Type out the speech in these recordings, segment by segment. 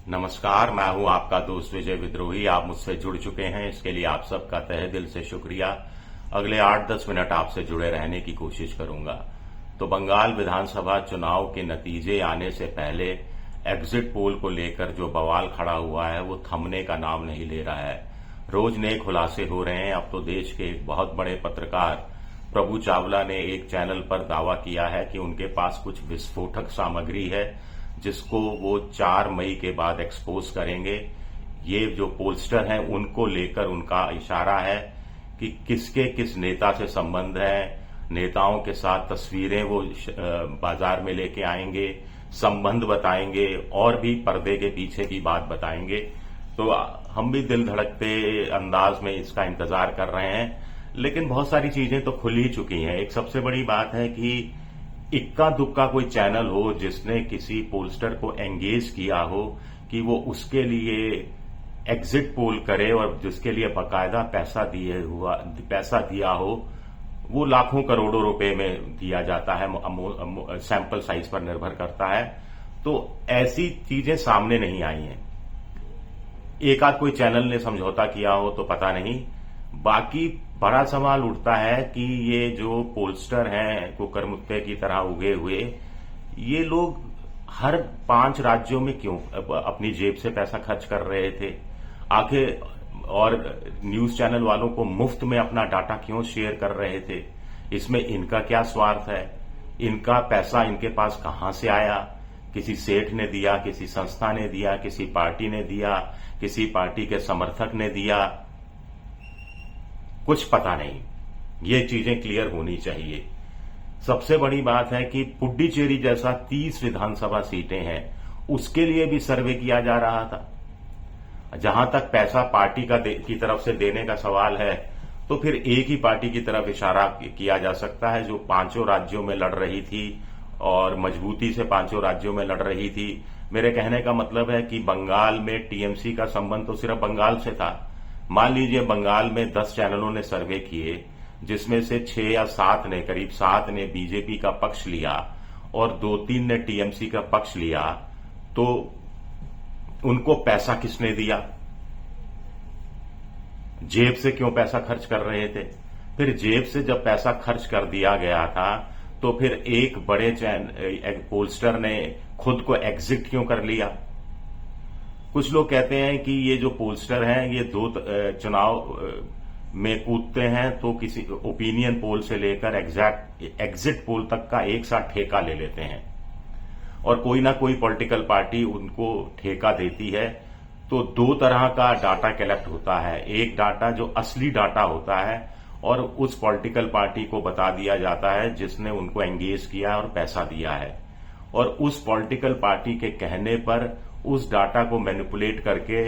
नमस्कार, मैं हूं आपका दोस्त विजय विद्रोही। आप मुझसे जुड़ चुके हैं, इसके लिए आप सबका तहे दिल से शुक्रिया। अगले 8-10 मिनट आपसे जुड़े रहने की कोशिश करूंगा। तो बंगाल विधानसभा चुनाव के नतीजे आने से पहले एग्जिट पोल को लेकर जो बवाल खड़ा हुआ है वो थमने का नाम नहीं ले रहा है। रोज नए खुलासे हो रहे हैं। अब तो देश के एक बहुत बड़े पत्रकार प्रभु चावला ने एक चैनल पर दावा किया है कि उनके पास कुछ विस्फोटक सामग्री है जिसको वो 4 मई के बाद एक्सपोज करेंगे। ये जो पोलस्टर हैं उनको लेकर उनका इशारा है कि किसके किस नेता से संबंध है, नेताओं के साथ तस्वीरें वो बाजार में लेके आएंगे, संबंध बताएंगे और भी पर्दे के पीछे की बात बताएंगे। तो हम भी दिल धड़कते अंदाज में इसका इंतजार कर रहे हैं, लेकिन बहुत सारी चीजें तो खुल ही चुकी हैं। एक सबसे बड़ी बात है कि इक्का दुक्का कोई चैनल हो जिसने किसी पोलस्टर को एंगेज किया हो कि वो उसके लिए एग्जिट पोल करे और जिसके लिए बाकायदा पैसा दिया हो, वो लाखों करोड़ों रुपए में दिया जाता है, सैंपल साइज पर निर्भर करता है। तो ऐसी चीजें सामने नहीं आई हैं। एक आध कोई चैनल ने समझौता किया हो तो पता नहीं। बाकी बड़ा सवाल उठता है कि ये जो पोलस्टर हैं कुकरमुत्ते की तरह उगे हुए, ये लोग हर 5 राज्यों में क्यों अपनी जेब से पैसा खर्च कर रहे थे आखिर, और न्यूज चैनल वालों को मुफ्त में अपना डाटा क्यों शेयर कर रहे थे? इसमें इनका क्या स्वार्थ है? इनका पैसा इनके पास कहां से आया? किसी सेठ ने दिया, किसी संस्था ने दिया, किसी पार्टी ने दिया, किसी पार्टी के समर्थक ने दिया? कुछ पता नहीं। ये चीजें क्लियर होनी चाहिए। सबसे बड़ी बात है कि पुडुचेरी जैसा 30 विधानसभा सीटें हैं, उसके लिए भी सर्वे किया जा रहा था। जहां तक पैसा पार्टी की तरफ से देने का सवाल है, तो फिर एक ही पार्टी की तरफ इशारा किया जा सकता है जो 5 राज्यों में लड़ रही थी और मजबूती से 5 राज्यों में लड़ रही थी। मेरे कहने का मतलब है कि बंगाल में टीएमसी का संबंध तो सिर्फ बंगाल से था। मान लीजिए बंगाल में 10 चैनलों ने सर्वे किए, जिसमें से 6 या 7 ने, करीब 7 ने बीजेपी का पक्ष लिया और 2-3 ने टीएमसी का पक्ष लिया, तो उनको पैसा किसने दिया? जेब से क्यों पैसा खर्च कर रहे थे? फिर जेब से जब पैसा खर्च कर दिया गया था तो फिर एक बड़े पोलस्टर ने खुद को एग्जिट क्यों कर लिया? कुछ लोग कहते हैं कि ये जो पोलस्टर हैं ये 2 चुनाव में कूदते हैं तो किसी ओपिनियन पोल से लेकर एग्जिट पोल तक का एक साथ ठेका ले लेते हैं और कोई ना कोई पॉलिटिकल पार्टी उनको ठेका देती है। तो 2 तरह का डाटा कलेक्ट होता है। एक डाटा जो असली डाटा होता है और उस पॉलिटिकल पार्टी को बता दिया जाता है जिसने उनको एंगेज किया और पैसा दिया है, और उस पॉलिटिकल पार्टी के कहने पर उस डाटा को मैनिपुलेट करके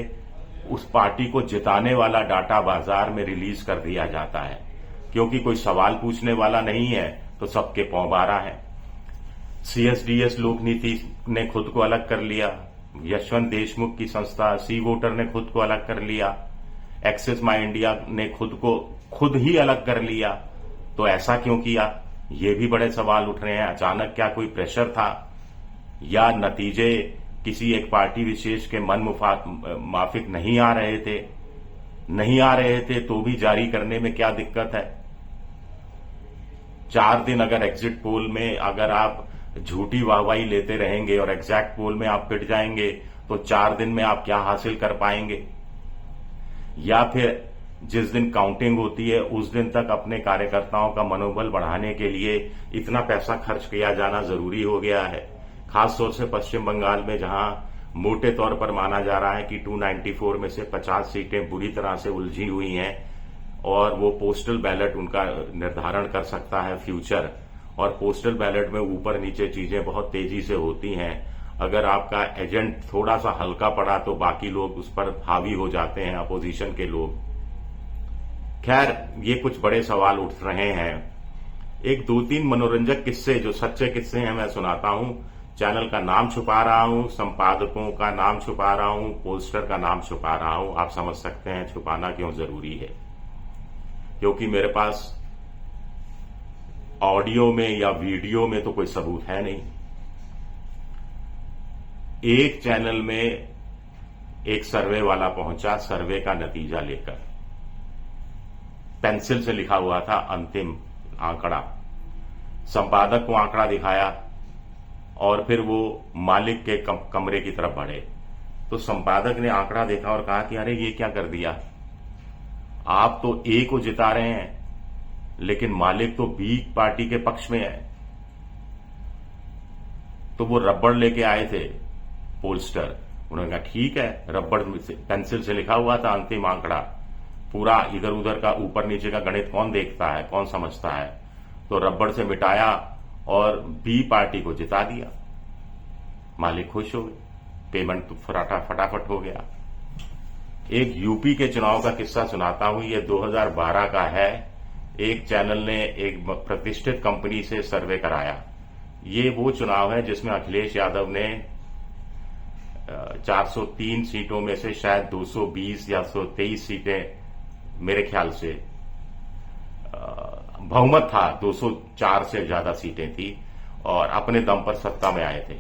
उस पार्टी को जिताने वाला डाटा बाजार में रिलीज कर दिया जाता है। क्योंकि कोई सवाल पूछने वाला नहीं है तो सबके पौ बारह है। सीएसडीएस लोक नीति ने खुद को अलग कर लिया, यशवंत देशमुख की संस्था सी वोटर ने खुद को अलग कर लिया, एक्सेस माई इंडिया ने खुद ही अलग कर लिया। तो ऐसा क्यों किया? ये भी बड़े सवाल उठ रहे हैं। अचानक क्या कोई प्रेशर था या नतीजे किसी एक पार्टी विशेष के मन माफिक नहीं आ रहे थे? नहीं आ रहे थे तो भी जारी करने में क्या दिक्कत है? 4 दिन अगर एग्जिट पोल में अगर आप झूठी वाहवाही लेते रहेंगे और एग्जैक्ट पोल में आप पिट जाएंगे तो 4 दिन में आप क्या हासिल कर पाएंगे? या फिर जिस दिन काउंटिंग होती है उस दिन तक अपने कार्यकर्ताओं का मनोबल बढ़ाने के लिए इतना पैसा खर्च किया जाना जरूरी हो गया है? खास तौर से पश्चिम बंगाल में जहां मोटे तौर पर माना जा रहा है कि 294 में से 50 सीटें बुरी तरह से उलझी हुई हैं और वो पोस्टल बैलेट उनका निर्धारण कर सकता है फ्यूचर, और पोस्टल बैलेट में ऊपर नीचे चीजें बहुत तेजी से होती हैं। अगर आपका एजेंट थोड़ा सा हल्का पड़ा तो बाकी लोग उस पर हावी हो जाते हैं, अपोजिशन के लोग। खैर, ये कुछ बड़े सवाल उठ रहे हैं। एक 2-3 मनोरंजक किस्से, जो सच्चे किस्से हैं, मैं सुनाता हूं। चैनल का नाम छुपा रहा हूं, संपादकों का नाम छुपा रहा हूं, पोस्टर का नाम छुपा रहा हूं। आप समझ सकते हैं छुपाना क्यों जरूरी है। क्योंकि मेरे पास ऑडियो में या वीडियो में तो कोई सबूत है नहीं। एक चैनल में एक सर्वे वाला पहुंचा सर्वे का नतीजा लेकर, पेंसिल से लिखा हुआ था अंतिम आंकड़ा। संपादक को आंकड़ा दिखाया और फिर वो मालिक के कमरे की तरफ बढ़े, तो संपादक ने आंकड़ा देखा और कहा कि अरे ये क्या कर दिया, आप तो ए को जिता रहे हैं लेकिन मालिक तो बी पार्टी के पक्ष में है। तो वो रबड़ लेके आए थे पोलस्टर, उन्होंने कहा ठीक है, रबड़ से पेंसिल से लिखा हुआ था अंतिम आंकड़ा, पूरा इधर उधर का ऊपर नीचे का गणित कौन देखता है, कौन समझता है। तो रबड़ से मिटाया और बी पार्टी को जिता दिया, मालिक खुश हो गए, पेमेंट तो फटाफट हो गया। एक यूपी के चुनाव का किस्सा सुनाता हूं, ये 2012 का है। एक चैनल ने एक प्रतिष्ठित कंपनी से सर्वे कराया। ये वो चुनाव है जिसमें अखिलेश यादव ने 403 सीटों में से शायद 220 या 223 सीटें, मेरे ख्याल से बहुमत था, 204 से ज्यादा सीटें थी और अपने दम पर सत्ता में आए थे।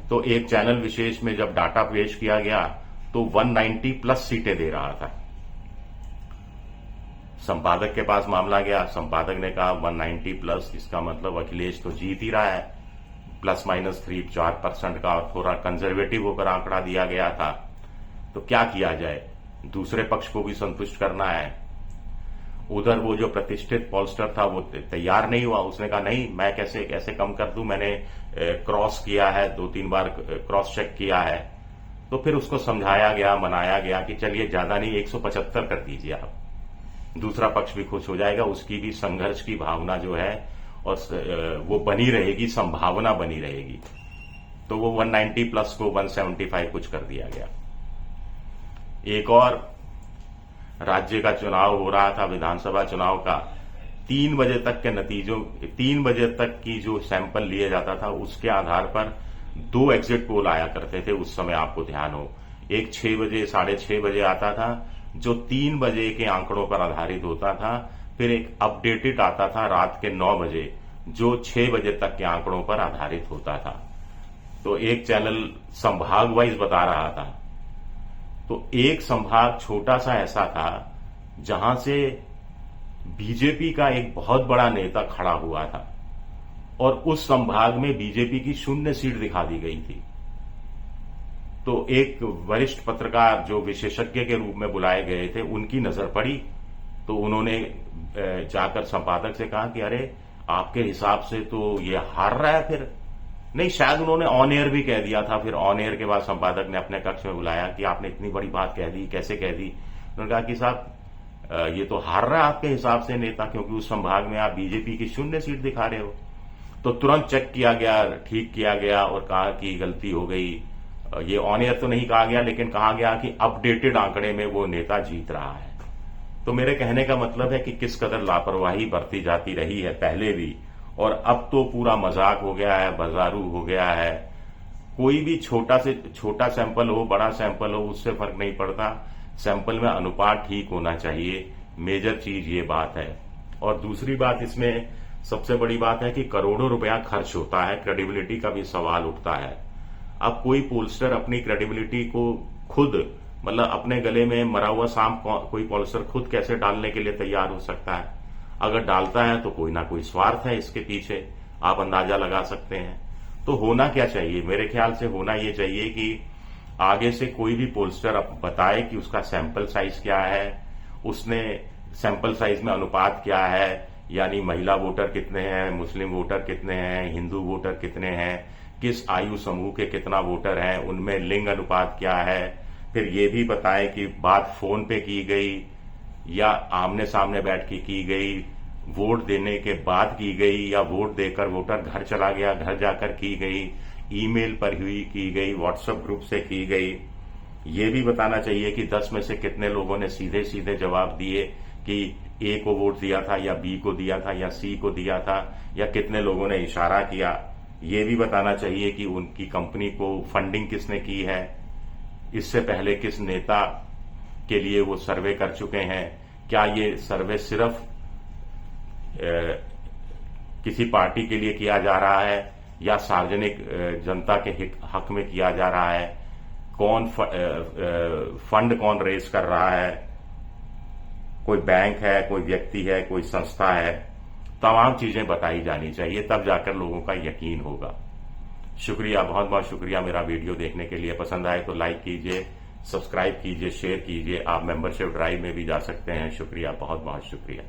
तो एक चैनल विशेष में जब डाटा पेश किया गया तो 190 प्लस सीटें दे रहा था। संपादक के पास मामला गया, संपादक ने कहा 190 प्लस, इसका मतलब अखिलेश तो जीत ही रहा है, प्लस माइनस 3-4% का थोड़ा कंजर्वेटिव होकर आंकड़ा दिया गया था। तो क्या किया जाए, दूसरे पक्ष को भी संतुष्ट करना है। उधर वो जो प्रतिष्ठित पोलस्टर था वो तैयार नहीं हुआ, उसने कहा नहीं मैं कैसे कम कर दूं, मैंने क्रॉस किया है, 2-3 बार क्रॉस चेक किया है। तो फिर उसको समझाया गया, मनाया गया कि चलिए ज्यादा नहीं 175 कर दीजिए आप, दूसरा पक्ष भी खुश हो जाएगा, उसकी भी संघर्ष की भावना जो है और वो बनी रहेगी, संभावना बनी रहेगी। तो वो 190 प्लस को 175 कुछ कर दिया गया। एक और राज्य का चुनाव हो रहा था, विधानसभा चुनाव का, 3 बजे तक के नतीजों, 3 बजे तक की जो सैंपल लिए जाता था उसके आधार पर 2 एग्जिट पोल आया करते थे उस समय, आपको ध्यान हो। एक 6 बजे 6:30 बजे आता था जो 3 बजे के आंकड़ों पर आधारित होता था, फिर एक अपडेटेड आता था रात के 9 बजे जो 6 बजे तक के आंकड़ों पर आधारित होता था। तो एक चैनल संभाग वाइज बता रहा था। तो एक संभाग छोटा सा ऐसा था जहां से बीजेपी का एक बहुत बड़ा नेता खड़ा हुआ था और उस संभाग में बीजेपी की 0 सीट दिखा दी गई थी। तो एक वरिष्ठ पत्रकार जो विशेषज्ञ के रूप में बुलाए गए थे, उनकी नजर पड़ी, तो उन्होंने जाकर संपादक से कहा कि अरे आपके हिसाब से तो ये हार रहा है। फिर नहीं, शायद उन्होंने ऑन एयर भी कह दिया था। फिर ऑन एयर के बाद संपादक ने अपने कक्ष में बुलाया कि आपने इतनी बड़ी बात कह दी, कैसे कह दी। उन्होंने कहा कि साहब ये तो हार रहा है आपके हिसाब से नेता, क्योंकि उस संभाग में आप बीजेपी की 0 सीट दिखा रहे हो। तो तुरंत चेक किया गया, ठीक किया गया और कहा कि गलती हो गई। ये ऑन एयर तो नहीं कहा गया, लेकिन कहा गया कि अपडेटेड आंकड़े में वो नेता जीत रहा है। तो मेरे कहने का मतलब है कि किस कदर लापरवाही बरती जाती रही है पहले भी, और अब तो पूरा मजाक हो गया है, बाजारू हो गया है। कोई भी छोटा से छोटा सैंपल हो, बड़ा सैंपल हो, उससे फर्क नहीं पड़ता, सैंपल में अनुपात ठीक होना चाहिए, मेजर चीज ये बात है। और दूसरी बात इसमें सबसे बड़ी बात है कि करोड़ों रुपया खर्च होता है, क्रेडिबिलिटी का भी सवाल उठता है। अब कोई पोलस्टर अपनी क्रेडिबिलिटी को खुद, मतलब अपने गले में मरा हुआ सांप कोई पोलस्टर खुद कैसे डालने के लिए तैयार हो सकता है? अगर डालता है तो कोई ना कोई स्वार्थ है इसके पीछे, आप अंदाजा लगा सकते हैं। तो होना क्या चाहिए? मेरे ख्याल से होना यह चाहिए कि आगे से कोई भी पोलस्टर बताए कि उसका सैंपल साइज क्या है, उसने सैंपल साइज में अनुपात क्या है, यानी महिला वोटर कितने हैं, मुस्लिम वोटर कितने हैं, हिंदू वोटर कितने हैं, किस आयु समूह के कितना वोटर हैं, उनमें लिंग अनुपात क्या है। फिर ये भी बताएं कि बात फोन पे की गई या आमने सामने बैठ के की गई, वोट देने के बाद की गई या वोट देकर वोटर घर चला गया, घर जाकर की गई, ईमेल पर हुई की गई, व्हाट्सएप ग्रुप से की गई। ये भी बताना चाहिए कि 10 में से कितने लोगों ने सीधे सीधे जवाब दिए कि ए को वोट दिया था या बी को दिया था या सी को दिया था, या कितने लोगों ने इशारा किया। ये भी बताना चाहिए कि उनकी कंपनी को फंडिंग किसने की है, इससे पहले किस नेता के लिए वो सर्वे कर चुके हैं, क्या ये सर्वे सिर्फ किसी पार्टी के लिए किया जा रहा है या सार्वजनिक जनता के हक में किया जा रहा है, कौन फंड कौन रेज कर रहा है, कोई बैंक है, कोई व्यक्ति है, कोई संस्था है, तमाम चीजें बताई जानी चाहिए, तब जाकर लोगों का यकीन होगा। शुक्रिया, बहुत बहुत शुक्रिया मेरा वीडियो देखने के लिए। पसंद आए तो लाइक कीजिए, सब्सक्राइब कीजिए, शेयर कीजिए। आप मेंबरशिप ड्राइव में भी जा सकते हैं। शुक्रिया, बहुत बहुत शुक्रिया।